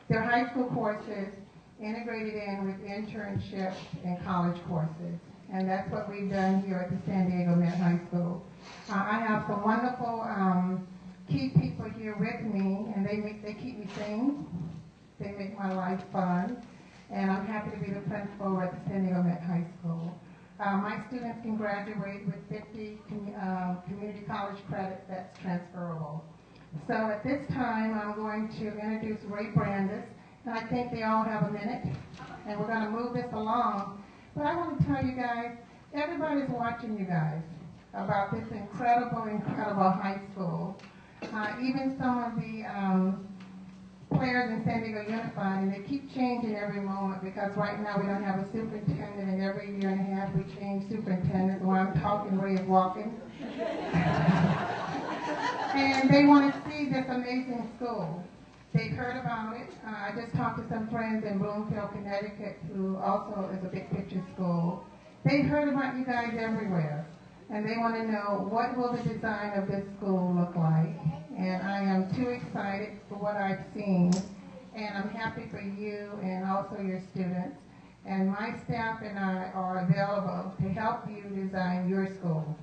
their high school courses integrated in with internships and college courses. And that's what we've done here at the San Diego Met High School. I have some wonderful key people here with me, and they keep me sane. They make my life fun. And I'm happy to be the principal at the San Diego Met High School. My students can graduate with 50 community college credits that's transferable. So at this time, I'm going to introduce Ray Brandis, and I think they all have a minute, and we're going to move this along. But I want to tell you guys, everybody's watching you guys about this incredible high school. Even some of the players in San Diego Unified, and they keep changing every moment because right now we don't have a superintendent, and every year and a half we change superintendents. While I'm talking, Ray is walking. And they want to see this amazing school. They've heard about it. I just talked to some friends in Bloomfield, Connecticut, who also is a big picture school. They've heard about you guys everywhere. And they want to know, what will the design of this school look like? And I am too excited for what I've seen. And I'm happy for you and also your students. And my staff and I are available to help you design your school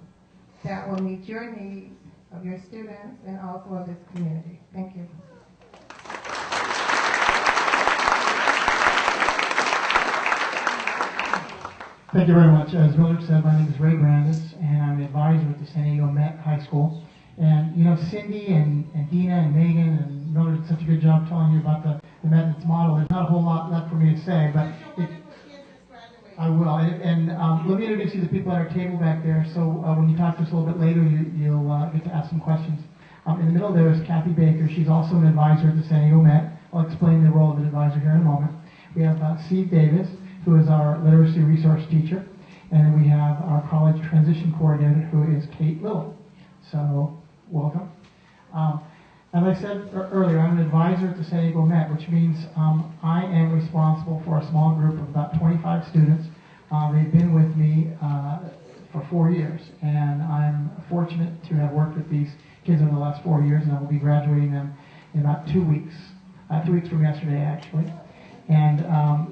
that will meet your needs of your students and also of this community. Thank you. Thank you very much. As Willard said, my name is Ray Grandis, and I'm an advisor at the San Diego Met High School. And you know, Cindy and Dina and Megan and Willard did such a good job telling you about the Met and its model. There's not a whole lot left for me to say, but I will. And let me introduce you to the people at our table back there. So when you talk to us a little bit later, you'll get to ask some questions. In the middle there is Kathy Baker. She's also an advisor at the San Diego Met. I'll explain the role of an advisor here in a moment. We have Steve Davis, who is our literacy resource teacher. And then we have our college transition coordinator, who is Kate Little. So, welcome. As I said earlier, I'm an advisor at the San Diego Met, which means I am responsible for a small group of about 25 students. They've been with me for 4 years, and I'm fortunate to have worked with these kids over the last 4 years, and I will be graduating them in about 2 weeks. 2 weeks from yesterday, actually. And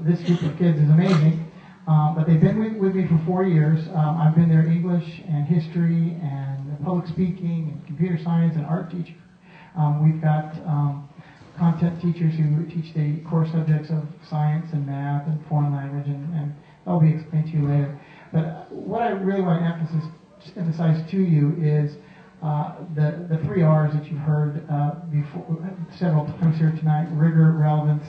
this group of kids is amazing. But they've been with me for 4 years. I've been their English and history and public speaking and computer science and art teacher. We've got content teachers who teach the core subjects of science and math and foreign language, and that'll be explained to you later. But what I really want to emphasize to you is the 3 R's that you've heard before several times here tonight: rigor, relevance,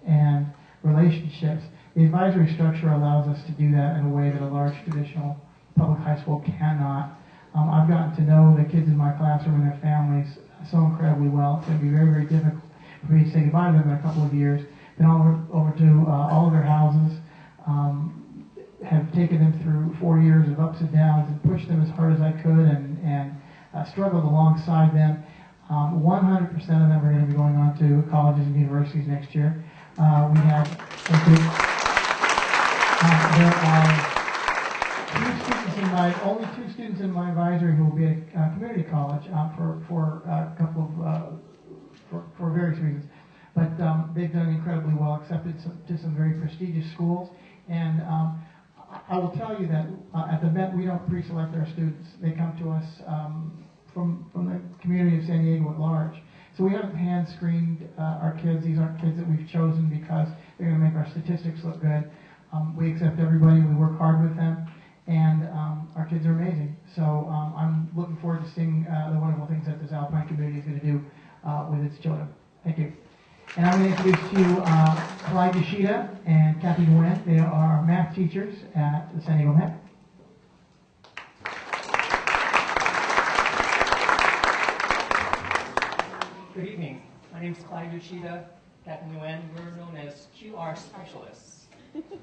and relationships. The advisory structure allows us to do that in a way that a large traditional public high school cannot. I've gotten to know the kids in my classroom and their families so incredibly well. It's going to be very, very difficult for me to say goodbye to them in a couple of years. Been over to all of their houses, have taken them through 4 years of ups and downs and pushed them as hard as I could and struggled alongside them. 100% of them are going to be going on to colleges and universities next year. We have, there are only two students in my advisory who will be at community college for a couple of, for various reasons. But they've done incredibly well, accepted to some very prestigious schools. And I will tell you that at the Met, we don't pre-select our students. They come to us from the community of San Diego at large. So we haven't hand-screened our kids. These aren't kids that we've chosen because they're going to make our statistics look good. We accept everybody. We work hard with them. And our kids are amazing. So I'm looking forward to seeing the wonderful things that this Alpine community is going to do with its children. Thank you. And I'm going to introduce to you Clyde Yoshida and Kathy Nguyen. They are math teachers at the San Diego Met. Good evening. My name is Clyde Yoshida, Kathy Nguyen. We're known as QR specialists.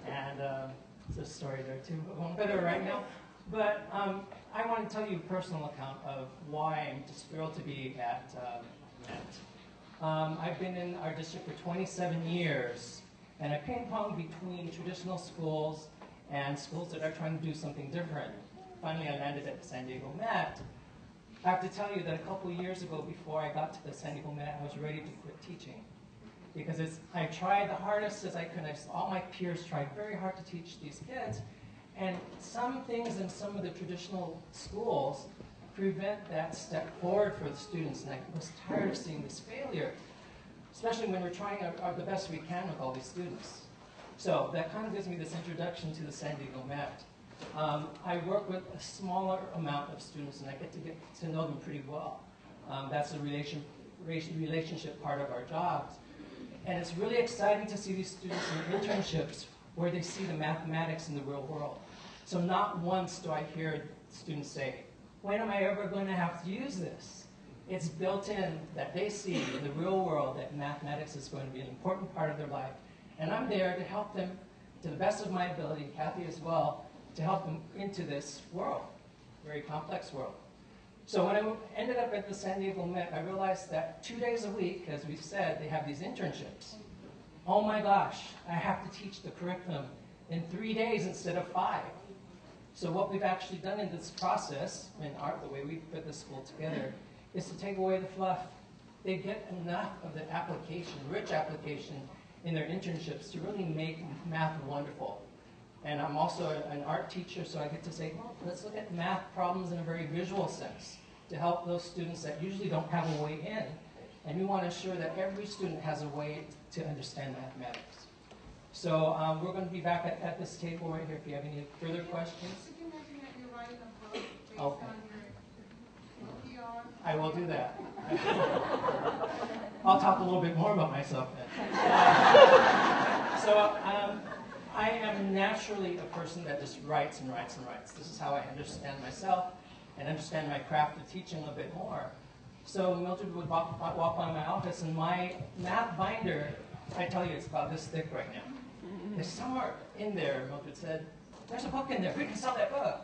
And there's a story there too, but won't go there right now. But I want to tell you a personal account of why I'm just thrilled to be at Met. I've been in our district for 27 years, and I ping-ponged between traditional schools and schools that are trying to do something different. Finally, I landed at the San Diego Met. I have to tell you that a couple of years ago, before I got to the San Diego Met, I was ready to quit teaching. Because I tried the hardest as I could. All my peers tried very hard to teach these kids. And some things in some of the traditional schools prevent that step forward for the students. And I was tired of seeing this failure, especially when we're trying the best we can with all these students. So that kind of gives me this introduction to the San Diego Met. I work with a smaller amount of students, and I get to know them pretty well. That's the relationship part of our jobs. And it's really exciting to see these students in internships where they see the mathematics in the real world. So not once do I hear students say, when am I ever going to have to use this? It's built in that they see in the real world that mathematics is going to be an important part of their life. And I'm there to help them to the best of my ability, Kathy as well, to help them into this world, very complex world. So when I ended up at the San Diego Met, I realized that 2 days a week, as we've said, they have these internships. Oh my gosh, I have to teach the curriculum in 3 days instead of 5. So what we've actually done in this process, in the way we put the school together, is to take away the fluff. They get enough of the application, rich application, in their internships to really make math wonderful. And I'm also an art teacher, so I get to say, well, let's look at math problems in a very visual sense to help those students that usually don't have a way in. And we want to ensure that every student has a way to understand mathematics. So we're going to be back at this table right here if you have any further questions. Did you mention that you're writing a book based Okay. on your PR? I will do that. I'll talk a little bit more about myself then. I am naturally a person that just writes and writes and writes. This is how I understand myself and understand my craft of teaching a bit more. So Mildred would walk by my office, and my math binder, I tell you, it's about this thick right now. There's somewhere in there, Mildred said, there's a book in there, we can sell that book.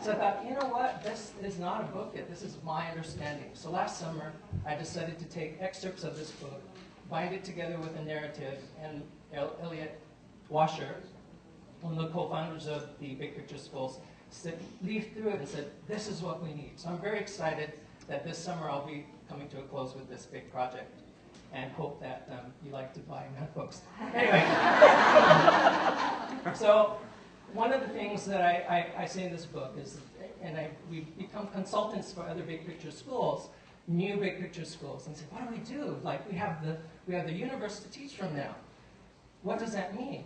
So I thought, you know what, this is not a book yet, this is my understanding. So last summer, I decided to take excerpts of this book, bind it together with a narrative, and Elliot Washer, one of the co-founders of the Big Picture Schools, leafed through it and said, this is what we need. So I'm very excited that this summer I'll be coming to a close with this big project, and hope that you like to buy math books. Anyway, so one of the things that I say in this book is, and we've become consultants for other big picture schools, new big picture schools, and say, what do we do? Like we have the universe to teach from now. What does that mean?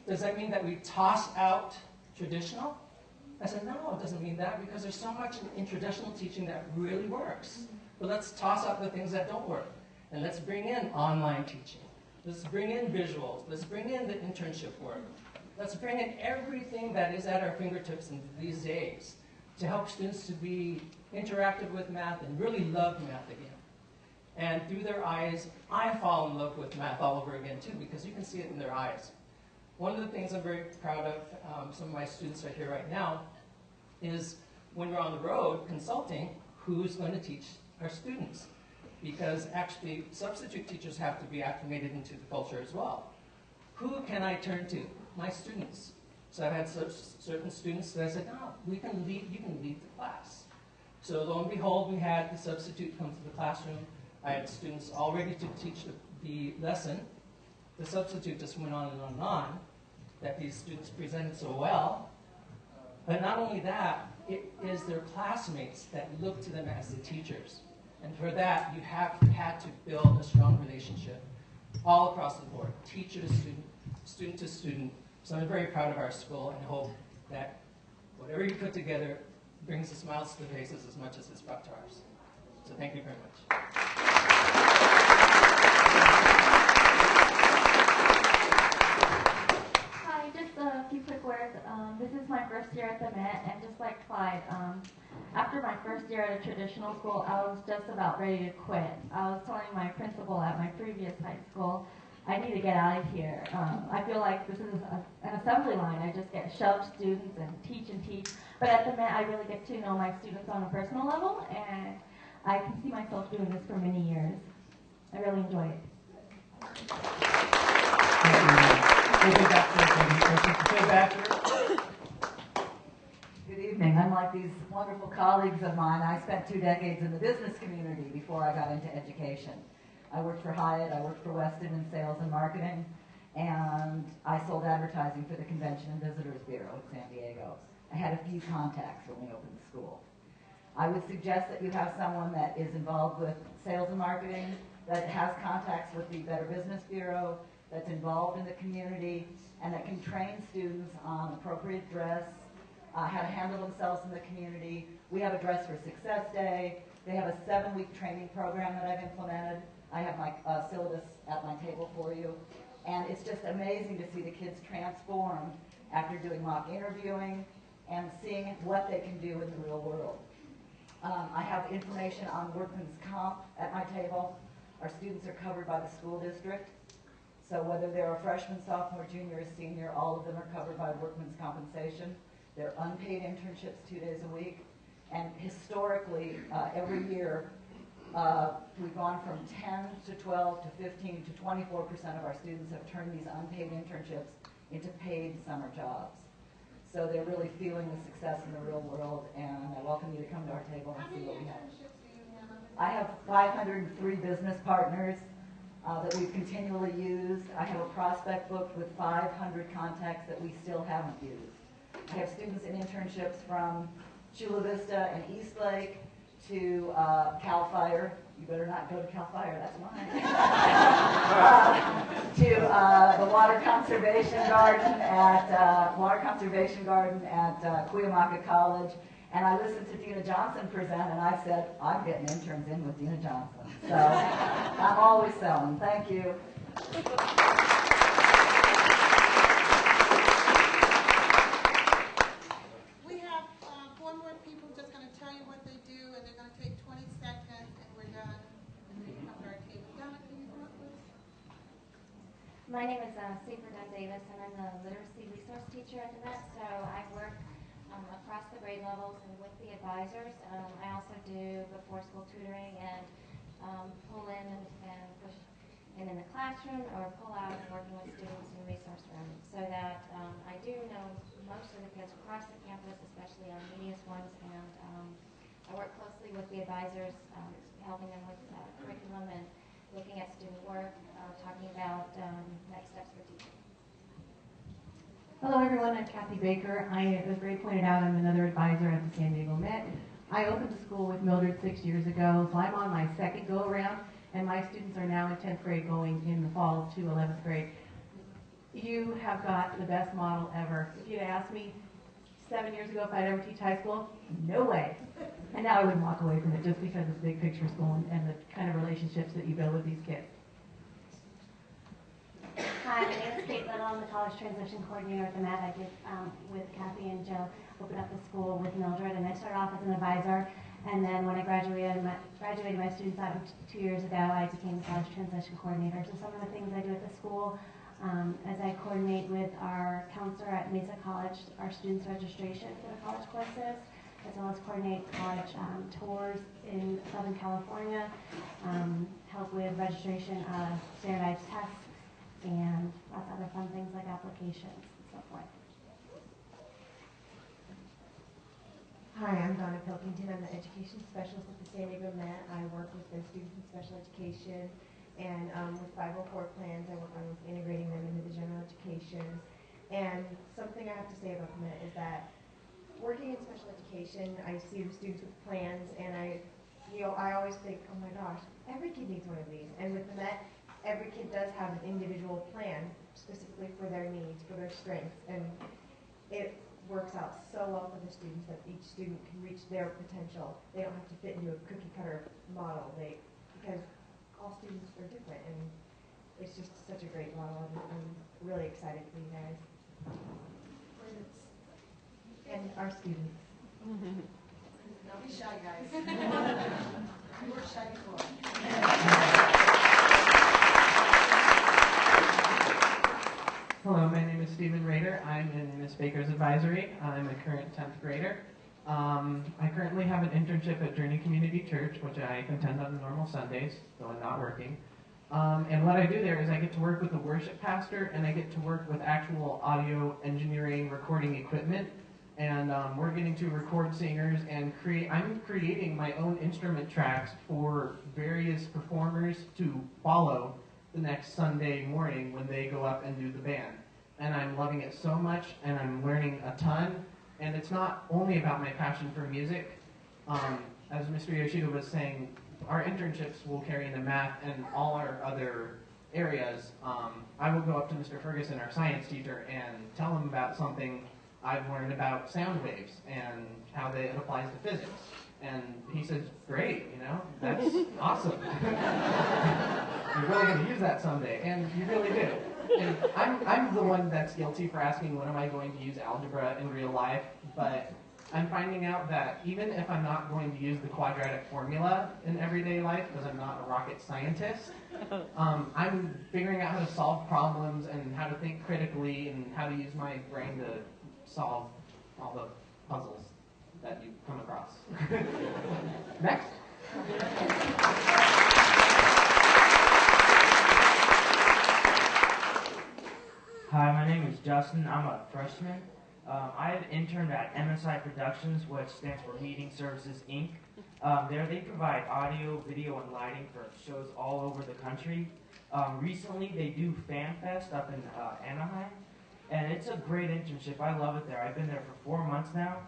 Does that mean that we toss out traditional? I said, no, it doesn't mean that, because there's so much in traditional teaching that really works. But let's toss out the things that don't work. And let's bring in online teaching. Let's bring in visuals. Let's bring in the internship work. Let's bring in everything that is at our fingertips in these days to help students to be interactive with math and really love math again. And through their eyes, I fall in love with math all over again too, because you can see it in their eyes. One of the things I'm very proud of, some of my students are here right now, is when we're on the road consulting, who's going to teach our students? Because actually, substitute teachers have to be acclimated into the culture as well. Who can I turn to? My students. So I've had certain students that I said, no, you can lead the class. So lo and behold, we had the substitute come to the classroom. I had students all ready to teach the lesson. The substitute just went on and on, that these students presented so well. But not only that, it is their classmates that look to them as the teachers. And for that, you have had to build a strong relationship all across the board, teacher to student, student to student. So I'm very proud of our school and hope that whatever you put together brings the smiles to the faces as much as it's brought to ours. So thank you very much. Hi, just a few quick words. This is my first year at the Met, and just like Clyde, after my first year at a traditional school, I was just about ready to quit. I was telling my principal at my previous high school, I need to get out of here. I feel like this is an assembly line. I just get shoved students and teach. But at the Met, I really get to know my students on a personal level, and I can see myself doing this for many years. I really enjoy it. Good evening. Unlike these wonderful colleagues of mine, I spent 2 decades in the business community before I got into education. I worked for Hyatt, I worked for Weston in sales and marketing, and I sold advertising for the Convention and Visitors Bureau in San Diego. I had a few contacts when we opened the school. I would suggest that you have someone that is involved with sales and marketing, that has contacts with the Better Business Bureau, that's involved in the community, and that can train students on appropriate dress, how to handle themselves in the community. We have a Dress for Success Day. They have a 7-week training program that I've implemented. I have my syllabus at my table for you. And it's just amazing to see the kids transformed after doing mock interviewing and seeing what they can do in the real world. I have information on workman's comp at my table. Our students are covered by the school district. So whether they're a freshman, sophomore, junior, or senior, all of them are covered by workman's compensation. They're unpaid internships 2 days a week. And historically, every year, we've gone from 10 to 12 to 15 to 24% of our students have turned these unpaid internships into paid summer jobs. So they're really feeling the success in the real world, and I welcome you to come to our table and see what we have. I have 503 business partners that we've continually used. I have a prospect book with 500 contacts that we still haven't used. I have students in internships from Chula Vista and Eastlake to Cal Fire. You better not go to Cal Fire, that's mine. To the Water Conservation Garden at Cuyamaca College. And I listened to Dina Johnson present, and I said, I'm getting interns in with Dina Johnson. So I'm always selling. Thank you. We have four more people just going to tell you what they do, and they're going to take 20 seconds, and we're done. Come to our table. Donna, can you come up, please? My name is Safer Dunn Davis, and I'm the literacy resource teacher at the Met, so I work across the grade levels and with the advisors. I also do before school tutoring and pull in and push in the classroom or pull out and working with students in the resource room, so that I do know most of the kids across the campus, especially our neediest ones, and I work closely with the advisors, helping them with curriculum and looking at student work, talking about next steps for teaching. Hello everyone, I'm Kathy Baker. As Ray pointed out, I'm another advisor at the San Diego Met. I opened the school with Mildred 6 years ago, so I'm on my second go around, and my students are now in 10th grade going in the fall to 11th grade. You have got the best model ever. If you'd asked me 7 years ago if I'd ever teach high school, no way. And now I wouldn't walk away from it just because of the big picture school and the kind of relationships that you build with these kids. Hi, my name is Kate Little. I'm the college transition coordinator at the Met. I did, with Kathy and Joe, open up the school with Mildred, and I started off as an advisor. And then when I graduated my students out 2 years ago, I became the college transition coordinator. So some of the things I do at the school, as I coordinate with our counselor at Mesa College, our students' registration for the college courses, as well as coordinate college tours in Southern California, help with registration of standardized tests, and lots of other fun things like applications and so forth. Hi, I'm Donna Pilkington. I'm the education specialist at the San Diego Met. I work with the students in special education, and with 504 plans, I work on integrating them into the general education. And something I have to say about the Met is that working in special education, I see the students with plans, and I always think, oh my gosh, every kid needs one of these. And with the Met, every kid does have an individual plan specifically for their needs, for their strengths, and it works out so well for the students that each student can reach their potential. They don't have to fit into a cookie cutter model, because all students are different, and it's just such a great model, and I'm really excited for you guys. And our students. Don't be shy, guys. We're shy before. Hello, my name is Stephen Rader. I'm in Ms. Baker's advisory. I'm a current 10th grader. I currently have an internship at Journey Community Church, which I attend on normal Sundays, though I'm not working. And what I do there is I get to work with the worship pastor, and I get to work with actual audio engineering recording equipment. And we're getting to record singers and I'm creating my own instrument tracks for various performers to follow the next Sunday morning when they go up and do the band. And I'm loving it so much, and I'm learning a ton. And it's not only about my passion for music. As Mr. Yoshida was saying, our internships will carry into math and all our other areas. I will go up to Mr. Ferguson, our science teacher, and tell him about something I've learned about sound waves and how it applies to physics. And he says, great, that's awesome. You're really going to use that someday, and you really do. And I'm the one that's guilty for asking when am I going to use algebra in real life, but I'm finding out that even if I'm not going to use the quadratic formula in everyday life, because I'm not a rocket scientist, I'm figuring out how to solve problems and how to think critically and how to use my brain to solve all the puzzles that you come across. Next. Hi, my name is Justin. I'm a freshman. I have interned at MSI Productions, which stands for Meeting Services, Inc. There they provide audio, video, and lighting for shows all over the country. Recently, they do Fan Fest up in Anaheim, and it's a great internship. I love it there. I've been there for 4 months now.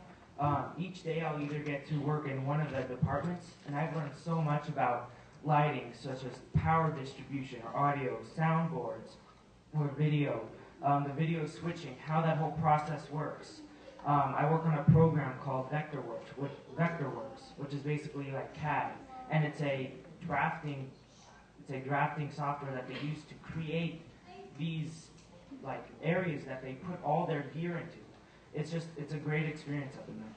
Each day, I'll either get to work in one of the departments, and I've learned so much about lighting, such as power distribution or audio, soundboards, or video, the video switching, how that whole process works. I work on a program called Vectorworks, which is basically like CAD, and it's a drafting software that they use to create these like areas that they put all their gear into. It's a great experience up in there.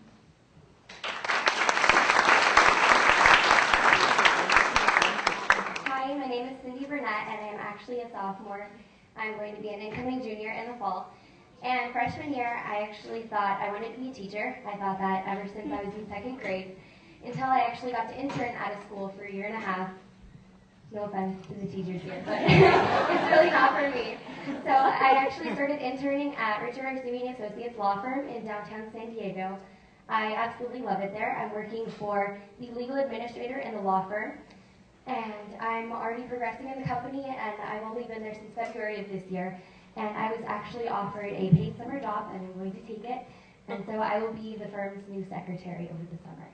Hi, my name is Cindy Burnett, and I'm actually a sophomore. I'm going to be an incoming junior in the fall. And freshman year, I actually thought I wanted to be a teacher. I thought that ever since I was in second grade, until I actually got to intern at a school for a year and a half. No offense to the teachers here, but it's really not for me. So I actually started interning at Richard Arsuini Associates Law Firm in downtown San Diego. I absolutely love it there. I'm working for the legal administrator in the law firm, and I'm already progressing in the company, and I've only been there since February of this year. And I was actually offered a paid summer job, and I'm going to take it. And so I will be the firm's new secretary over the summer.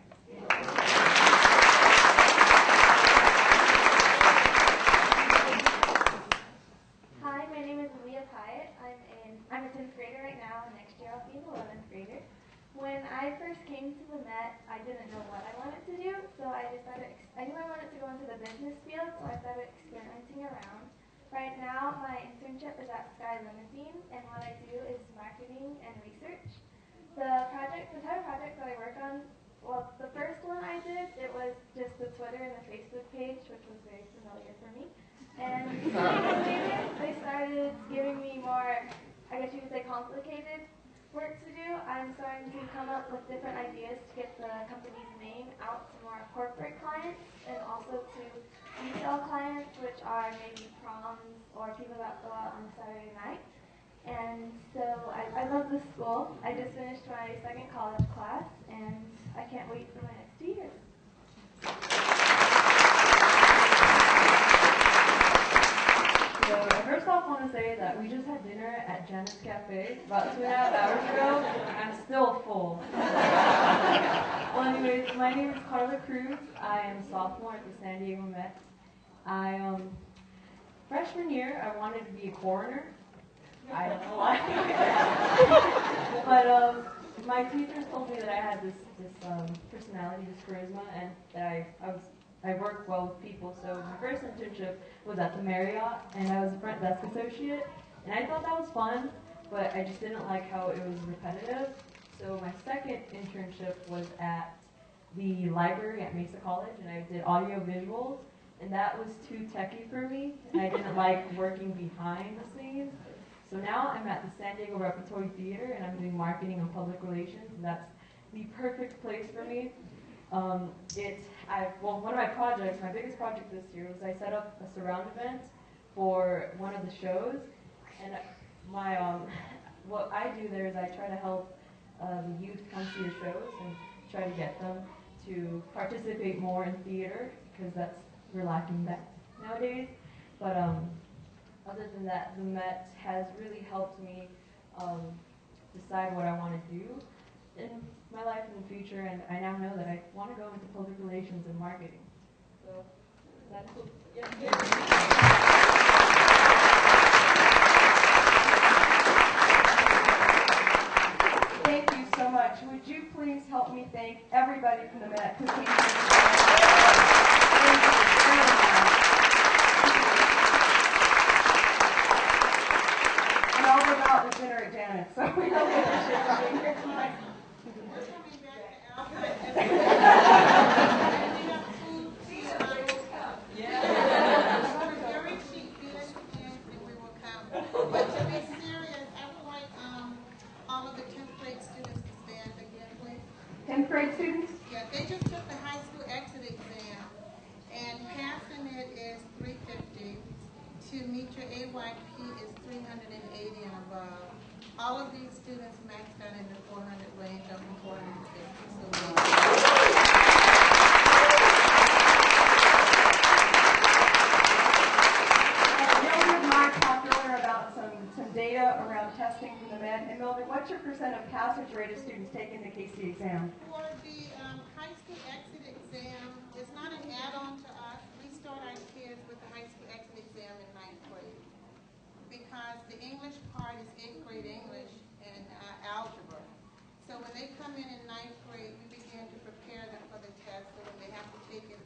Hi, my name is Leah Pyatt. I'm a 10th grader right now, and next year I'll be an 11th grader. When I first came to the Met, I didn't know what I wanted to do, so I knew I wanted to go into the business field, so I started experimenting around. Right now, my internship is at Sky Limousine, and what I do is marketing and research. The type of project that I work on, well, the first one I did, it was just the Twitter and the Facebook page, which was very familiar for me. And they started giving me more, I guess you could say, complicated work to do. I'm starting to come up with different ideas to get the company's name out to more corporate clients and also to retail clients, which are maybe proms or people that go out on Saturday night. And so I love this school. I just finished my second college class, and I can't wait for my next 2 years. So I first off want to say that we just had dinner at Janet's Cafe about 2.5 hours ago. I'm still full. Well, anyways, my name is Carla Cruz. I am a sophomore at the San Diego Met. Freshman year, I wanted to be a coroner. I don't know why. But my teachers told me that I had this personality, this charisma, and that I work well with people. So my first internship was at the Marriott, and I was a front desk associate, and I thought that was fun, but I just didn't like how it was repetitive. So my second internship was at the library at Mesa College, and I did audio visuals, and that was too techy for me. I didn't like working behind the scenes. So now I'm at the San Diego Repertory Theater, and I'm doing marketing and public relations, and that's the perfect place for me. One of my projects, my biggest project this year, was I set up a surround event for one of the shows, and what I do there is I try to help the youth come see the shows and try to get them to participate more in theater, because we're lacking that nowadays. But other than that, the Met has really helped me decide what I want to do in my life in the future, and I now know that I want to go into public relations and marketing. So that's cool. Thank you so much. Would you please help me thank everybody from the Met who came here today? Thank you very much. And all we're about was dinner at Janet's, so we really appreciate you being here tonight. But to be serious, I would like all of the 10th grade students to stand again, please. 10th grade students? Yeah, they just took the high school exit exam, and passing it is 350. To meet your AYP is 380 and above. All of these students maxed out in the 400 range, up to 450. Some data around testing from the Met. And Mildred, what's your percent of passage rate of students taking the KC exam? For the high school exit exam, it's not an add-on to us. We start our kids with the high school exit exam in 9th grade because in ninth grade, we begin to prepare them for the test so when they have to take it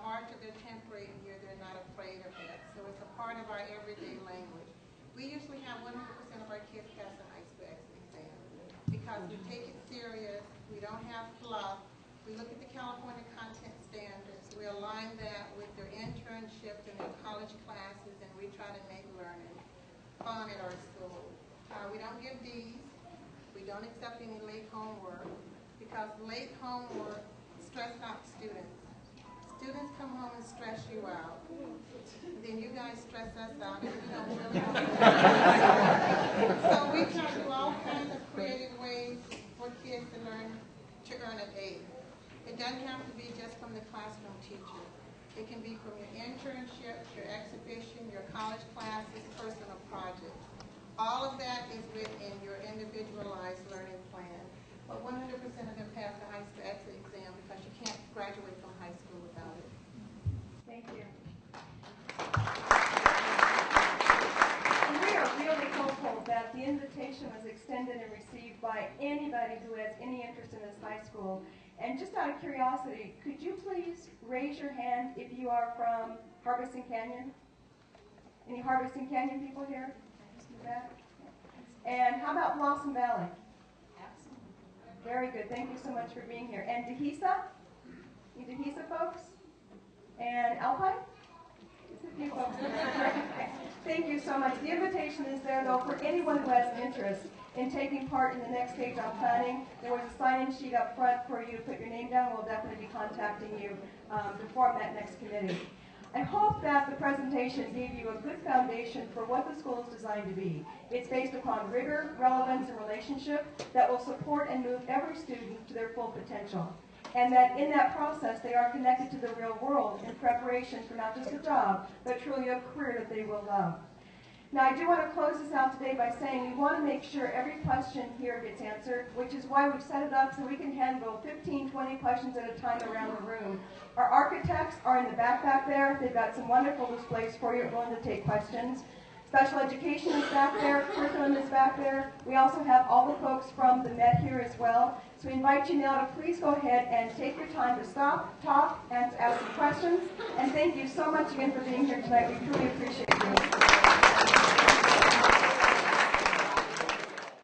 March of their 10th grade year, they're not afraid of it. So it's a part of our everyday language. We usually have 100% of our kids pass the high school exit exam because we take it serious. We don't have fluff. We look at the California content standards. We align that with their internships and their college classes, and we try to make learning fun at our school. We don't give D's. We don't accept any late homework because late homework stresses out students. Students come home and stress you out. Then you guys stress us out, and we don't really want to. So we try to do all kinds of creative ways for kids to learn to earn an A. It doesn't have to be just from the classroom teacher. It can be from your internship, your exhibition, your college classes, personal projects. All of that is written in your individualized learning plan. But 100% of them pass the high school exit exam because you can't graduate from high school without it. Thank you. And we are really hopeful that the invitation was extended and received by anybody who has any interest in this high school. And just out of curiosity, could you please raise your hand if you are from Harbison Canyon? Any Harbison Canyon people here? And how about Blossom Valley? Very good. Thank you so much for being here. And Dehesa? You Dehesa folks? And Alpine? Just a few folks. Thank you so much. The invitation is there, though, for anyone who has an interest in taking part in the next stage on planning. There was a sign-in sheet up front for you to put your name down. We'll definitely be contacting you to form that next committee. I hope that the presentation gave you a good foundation for what the school is designed to be. It's based upon rigor, relevance, and relationship that will support and move every student to their full potential. And that in that process, they are connected to the real world in preparation for not just a job, but truly a career that they will love. Now, I do want to close this out today by saying we want to make sure every question here gets answered, which is why we've set it up so we can handle 15, 20 questions at a time around the room. Our architects are in the back there. They've got some wonderful displays for you, willing to take questions. Special education is back there. Curriculum is back there. We also have all the folks from the Met here as well. So we invite you now to please go ahead and take your time to stop, talk, and to ask some questions. And thank you so much again for being here tonight. We truly appreciate you.